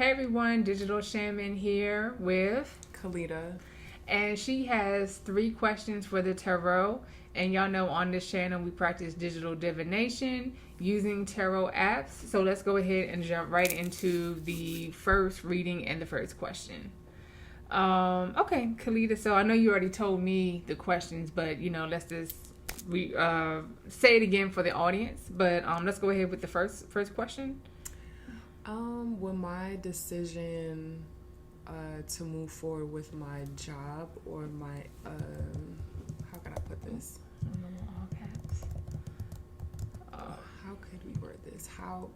Hey everyone, Digital Shaman here with Kalita. and she has 3 questions for the tarot. And y'all know on this channel we practice digital divination using tarot apps. So let's go ahead and jump right into the first reading and the first question. Okay, Kalita, so I know you already told me the questions, but let's just say it again for the audience. But let's go ahead with the first question. With my decision to move forward with my job or my how can I put this? All caps. How could we word this? How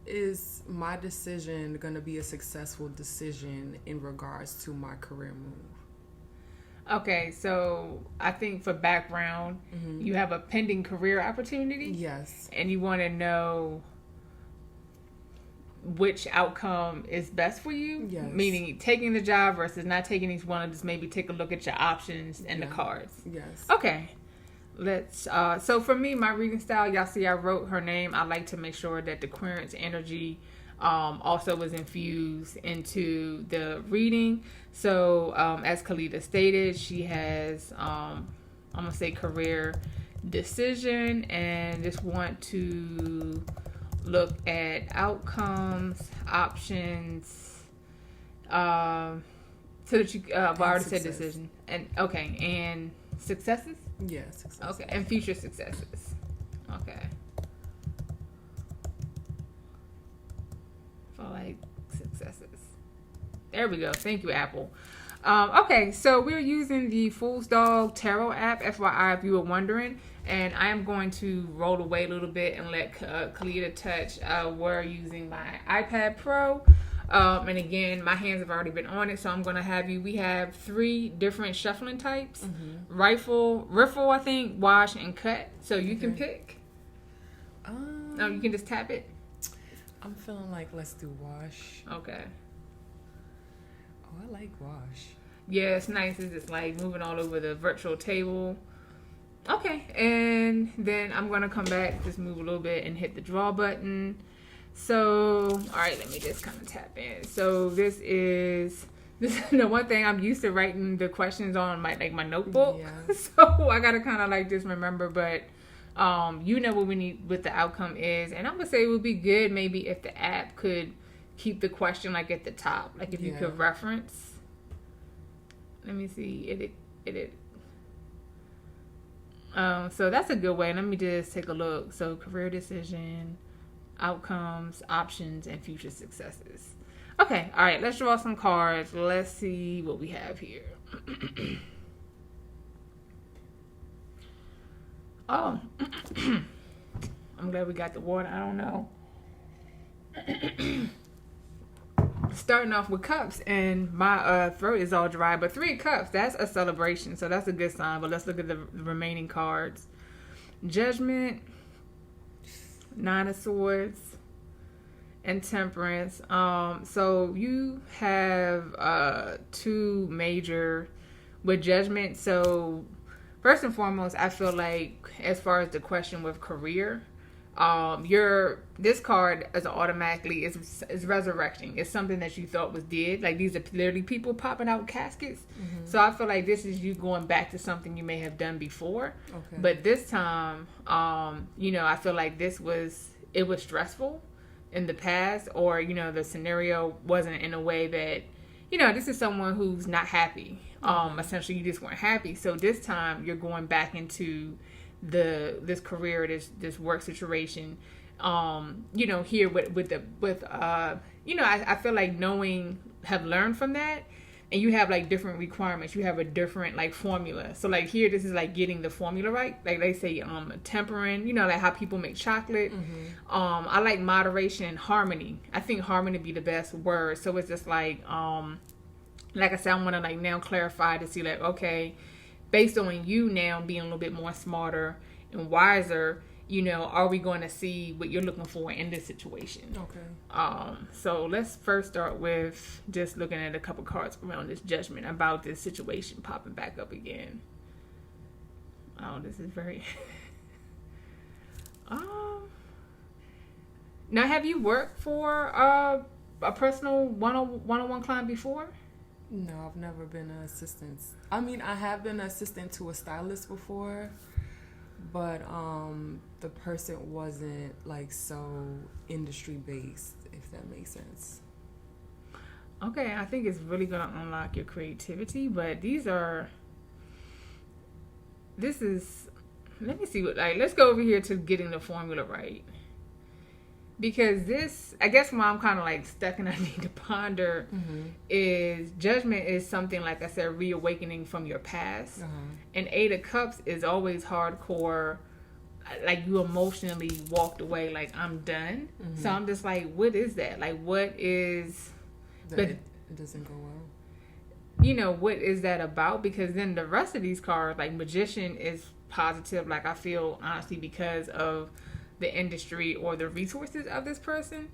is my decision going to be a successful decision in regards to my career move? Okay, so I think for background, you have a pending career opportunity. Yes. And you want to know which outcome is best for you. Yes. Meaning taking the job versus not taking each one. Just maybe take a look at your options and the cards. Yes. Okay. Let's so for me, my reading style, y'all see I wrote her name. I like to make sure that the Aquarius energy also was infused into the reading. So as Kalita stated, she has I'm gonna say career decision, and just want to look at outcomes, options, so that you I've already said decision, and okay, and successes. Yes. Success. Okay, and future successes. Okay. For like successes. There we go. Thank you, Apple. Okay, so we're using the Fool's Dog Tarot app, FYI, if you were wondering. And I am going to roll away a little bit and let Kalita touch. We're using my iPad Pro. And again, my hands have already been on it, so I'm going to have you. We have 3 different shuffling types. Riffle, I think, wash, and cut. So you can pick. No, you can just tap it. I'm feeling like let's do wash. Okay. Oh, I like wash. Yeah, it's nice. It's just like moving all over the virtual table. Okay, and then I'm going to come back, just move a little bit and hit the draw button. So, all right, let me just kind of tap in. So this is the one thing I'm used to writing the questions on my notebook. Yeah. So I got to kind of like just remember, but what we need, what the outcome is. And I'm going to say it would be good maybe if the app could keep the question like at the top, like if you could reference. Let me see. So that's a good way. Let me just take a look. So career decision, outcomes, options, and future successes. Okay, all right, let's draw some cards. Let's see what we have here. Oh, I'm glad we got the water. I don't know. Starting off with cups, and my throat is all dry, but 3 cups, that's a celebration, so that's a good sign. But let's look at the remaining cards. Judgment, 9 of Swords, and Temperance. So you have 2 major with Judgment. So first and foremost, I feel like as far as the question with career, this card is automatically is resurrecting. It's something that you thought was dead. Like these are literally people popping out caskets. So I feel like this is you going back to something you may have done before. Okay. But this time, I feel like it was stressful in the past, or the scenario wasn't in a way that this is someone who's not happy. Essentially you just weren't happy. So this time you're going back into this career, this work situation, here with I feel like have learned from that, and you have like different requirements. You have a different like formula. So like here, this is like getting the formula right. Like they say, tempering. Like how people make chocolate. I like moderation and harmony. I think harmony would be the best word. So it's just like I said, I want to like now clarify to see like, okay, based on you now being a little bit more smarter and wiser, are we going to see what you're looking for in this situation? Okay. So let's first start with just looking at a couple cards around this judgment about this situation popping back up again. Oh, this is very... Now, have you worked for a personal one-on-one client before? No, I've never been an assistant. I mean, I have been an assistant to a stylist before, but the person wasn't like so industry based, if that makes sense. Okay, I think it's really gonna unlock your creativity, but let me see let's go over here to getting the formula right. Because this, I guess why I'm kind of like stuck and I need to ponder is judgment is something, like I said, reawakening from your past. And Eight of Cups is always hardcore, like you emotionally walked away, like I'm done. So I'm just like, what is that? Like, what is... But it doesn't go well. What is that about? Because then the rest of these cards, like Magician is positive, like I feel, honestly, because of the industry or the resources of this person.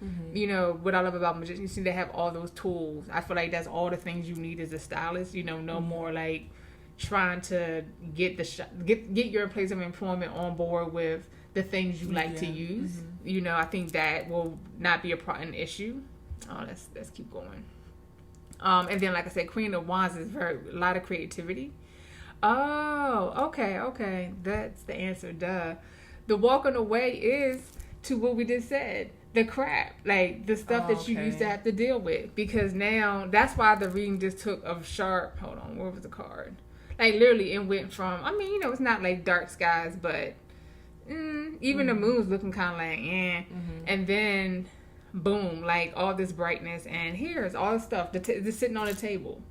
What I love about Magician, you see they have all those tools. I feel like that's all the things you need as a stylist. No more like trying to get your place of employment on board with the things you like to use. I think that will not be an issue. Let's keep going. And then, like I said, Queen of Wands is a lot of creativity. Oh, okay. That's the answer. Duh. The walking away is to what we just said. The crap. Like, the stuff that you used to have to deal with. Because now, that's why the reading just took a sharp... Hold on, where was the card? Like, literally, it went from... I mean, it's not like dark skies, but... even the moon's looking kind of like, And then... boom, like all this brightness, and here's all the stuff just sitting on the table.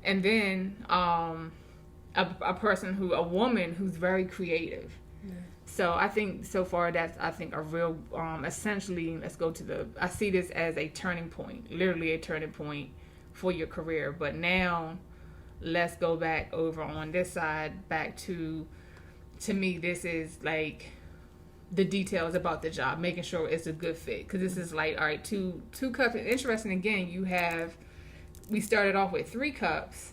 And then a woman who's very creative. So I think so far that's a real essentially, let's go to I see this as a turning point, literally a turning point for your career. But now let's go back over on this side, back to me, this is like the details about the job, making sure it's a good fit. Because this is like, all right, two cups. And interesting, again, we started off with 3 cups.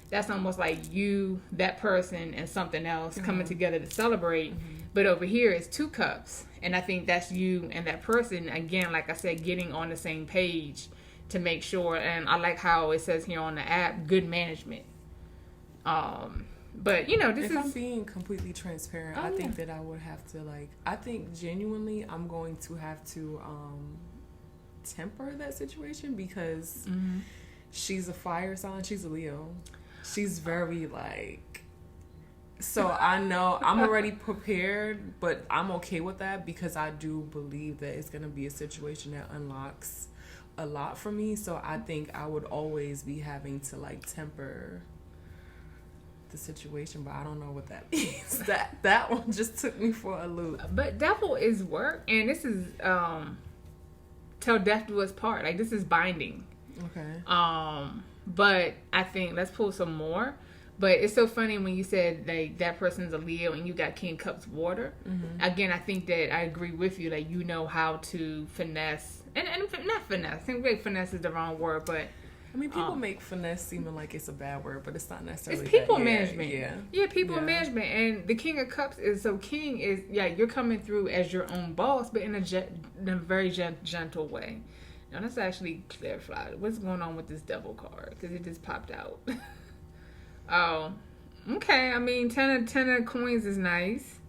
That's almost like you, that person, and something else coming together to celebrate. But over here it's 2 cups. And I think that's you and that person, again, like I said, getting on the same page to make sure. And I like how it says here on the app, good management. But, if I'm being completely transparent, I think that I would have to, I think genuinely I'm going to have to temper that situation because she's a fire sign. She's a Leo. She's very, so I know I'm already prepared, but I'm okay with that because I do believe that it's going to be a situation that unlocks a lot for me. So I think I would always be having to, temper the situation, but I don't know what that means. That one just took me for a loop. But devil is work, and this is till death do us part. Like, this is binding. Okay. But I think let's pull some more. But it's so funny when you said that person's a Leo and you got King Cups water. Again, I think that I agree with you. Like, how to finesse and not finesse. I think finesse is the wrong word, but I mean, people make finesse seeming like it's a bad word, but it's not necessarily. It's people management. Yeah, people management. And the King of Cups is, King is, you're coming through as your own boss, but in a very gentle way. Now, let's actually clarify what's going on with this devil card, because it just popped out. Oh, okay. I mean, 10 of coins is nice.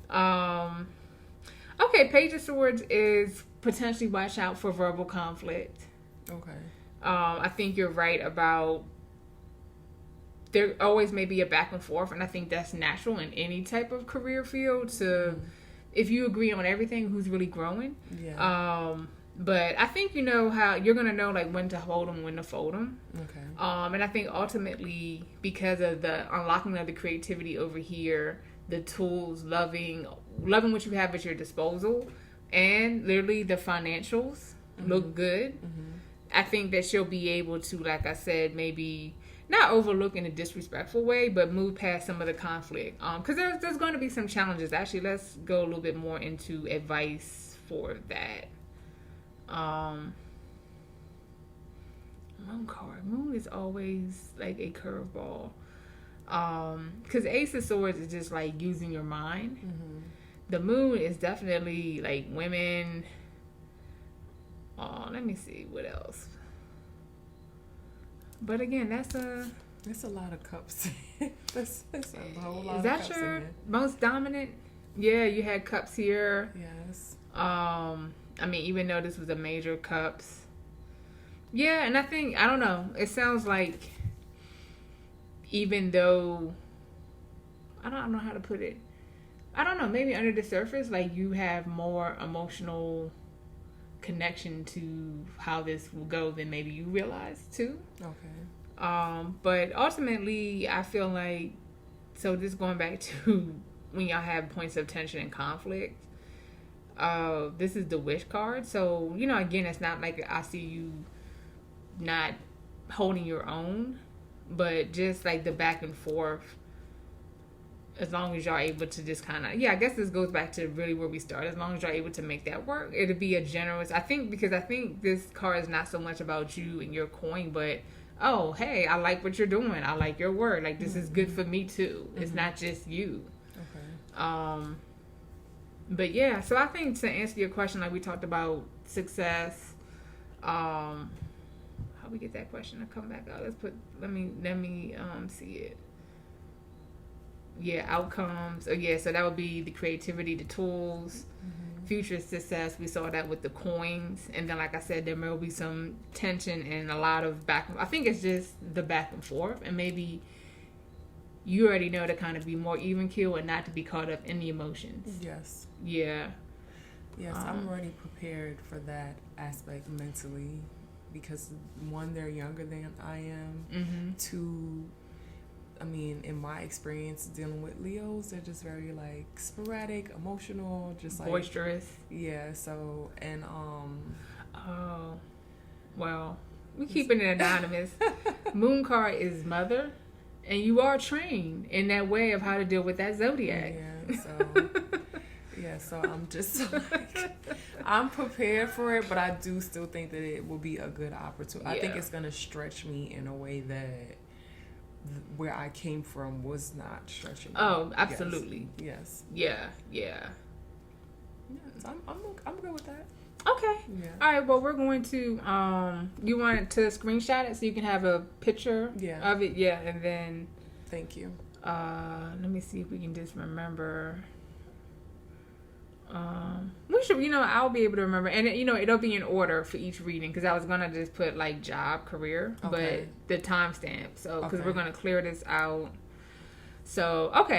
Okay, Page of Swords is potentially watch out for verbal conflict. Okay. I think you're right about there always may be a back and forth, and I think that's natural in any type of career field. If you agree on everything, who's really growing? Yeah. But I think how you're gonna know when to hold them, when to fold them. Okay. And I think ultimately because of the unlocking of the creativity over here, the tools, loving what you have at your disposal, and literally the financials look good. I think that she'll be able to, like I said, maybe not overlook in a disrespectful way, but move past some of the conflict. Because there's going to be some challenges. Actually, let's go a little bit more into advice for that. Moon card. Moon is always like a curveball. Because Ace of Swords is just like using your mind. The Moon is definitely like women Let me see what else. But again, that's a lot of cups. that's a whole lot is of that cups your in here. most dominant? Yeah, you had cups here. Yes. I mean, even though this was a major cups. Yeah, and I don't know. It sounds like even though I don't know how to put it. I don't know, maybe under the surface, like you have more emotional connection to how this will go than maybe you realize too. Okay. But ultimately, I feel like, so just going back to when y'all have points of tension and conflict, this is the wish card. So, again, it's not like I see you not holding your own, but just like the back and forth, as long as y'all able to just kind of, I guess this goes back to really where we started. As long as y'all able to make that work, it'll be a generous, because I think this card is not so much about you and your coin, but, oh, hey, I like what you're doing. I like your word. Like, this is good for me too. It's not just you. Okay. But yeah, so I think to answer your question, like we talked about success, how we get that question to come back out. Let me see it. Yeah, outcomes. So that would be the creativity, the tools, future success. We saw that with the coins. And then, like I said, there will be some tension and a lot of I think it's just the back and forth. And maybe you already know to kind of be more even keel and not to be caught up in the emotions. Yes. Yeah. Yes, I'm already prepared for that aspect mentally because, one, they're younger than I am. Two, I mean, in my experience dealing with Leos, they're just very, like, sporadic, emotional, just like... boisterous. Yeah, so, and, Oh, well, we keeping it anonymous. Moon card is mother, and you are trained in that way of how to deal with that zodiac. So I'm just, like, I'm prepared for it, but I do still think that it will be a good opportunity. I think it's going to stretch me in a way that... where I came from was not stretching. Oh, absolutely. Yes. Yeah. Yes, I'm good with that. Okay. Yeah. All right. Well, we're going to. You want to screenshot it so you can have a picture of it. Yeah, and then. Thank you. Let me see if we can just remember. We should, I'll be able to remember, and it'll be in order for each reading because I was gonna just put like job, career, but the timestamp. So because we're gonna clear this out. So okay.